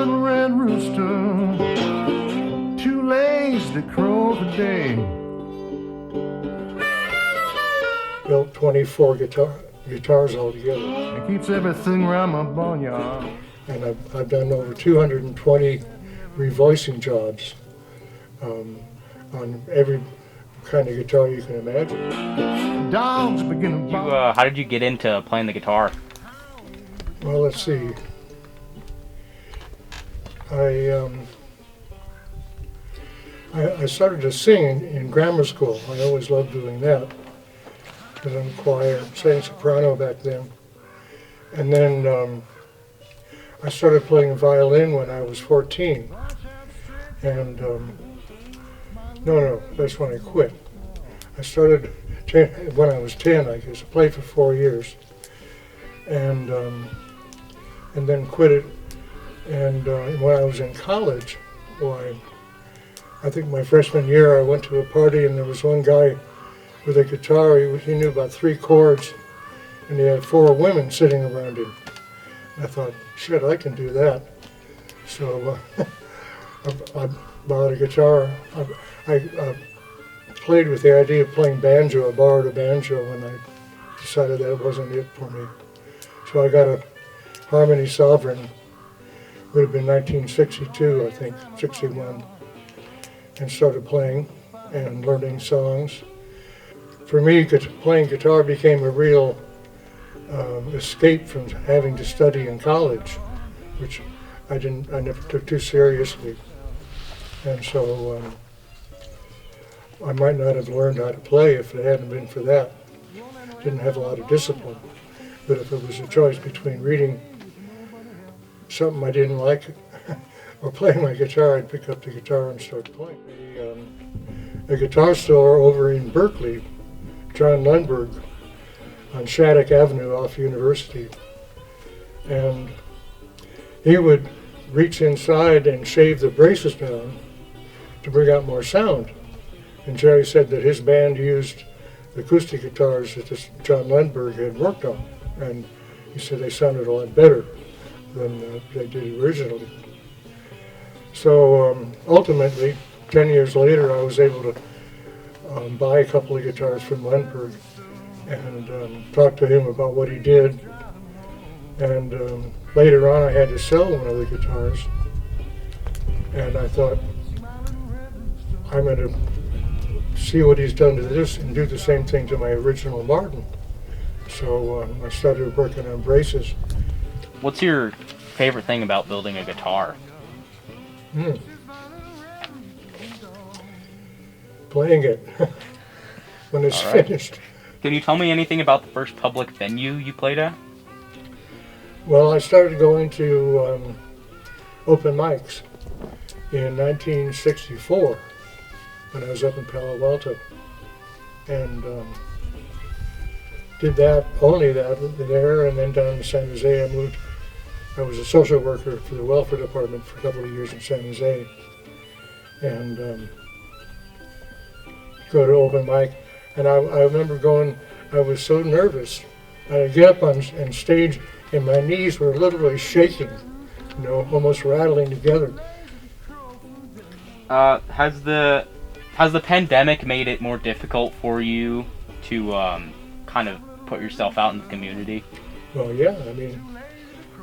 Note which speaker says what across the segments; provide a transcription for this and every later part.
Speaker 1: little red rooster, too lazy to crow today.
Speaker 2: Built 24 guitars altogether.
Speaker 1: It keeps everything around my barnyard.
Speaker 2: And I've done over 220 revoicing jobs on every kind of guitar you can imagine.
Speaker 1: Dogs begin to bark.
Speaker 3: How did you get into playing the guitar?
Speaker 2: Well, let's see. I started to sing in grammar school. I always loved doing that. I was in the choir, sang soprano back then. And then I started playing violin when I was 14. And no, that's when I quit. I started when I was 10, I guess. I played for 4 years. And then quit it. And when I was in college, I think my freshman year, I went to a party and there was one guy with a guitar. He knew about 3 chords, and he had 4 women sitting around him. I thought, shit, I can do that. So I bought a guitar. I played with the idea of playing banjo. I borrowed a banjo and I decided that wasn't it for me. So I got a Harmony Sovereign. Would have been 1962, I think, 61, and started playing and learning songs. For me, playing guitar became a real escape from having to study in college, which I never took too seriously. And so I might not have learned how to play if it hadn't been for that. Didn't have a lot of discipline. But if it was a choice between reading something I didn't like or playing my guitar, I'd pick up the guitar and start playing. A guitar store over in Berkeley, John Lundberg, on Shattuck Avenue off University. And he would reach inside and shave the braces down to bring out more sound. And Jerry said that his band used the acoustic guitars that John Lundberg had worked on. And he said they sounded a lot better than they did originally. So ultimately, 10 years later, I was able to buy a couple of guitars from Lundberg and talk to him about what he did. And later on, I had to sell one of the guitars. And I thought, I'm going to see what he's done to this and do the same thing to my original Martin. So I started working on braces.
Speaker 3: What's your favorite thing about building a guitar?
Speaker 2: Playing it when it's finished.
Speaker 3: Can you tell me anything about the first public venue you played at?
Speaker 2: Well, I started going to open mics in 1964 when I was up in Palo Alto, and did that, only that there, and then down in San Jose. I was a social worker for the welfare department for a couple of years in San Jose, and go to open mic. And I remember going, I was so nervous. I'd get up on stage and my knees were literally shaking, almost rattling together.
Speaker 3: Has the pandemic made it more difficult for you to kind of put yourself out in the community?
Speaker 2: Well, yeah, I mean,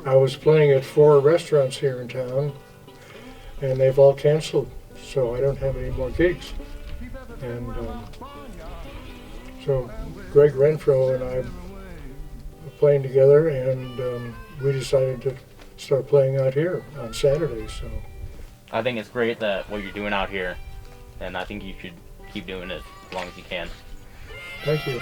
Speaker 2: I was playing at 4 restaurants here in town, and they've all canceled, so I don't have any more gigs. And so Greg Renfro and I were playing together, and we decided to start playing out here on Saturdays. So
Speaker 3: I think it's great that what you're doing out here, and I think you should keep doing it as long as you can.
Speaker 2: Thank you.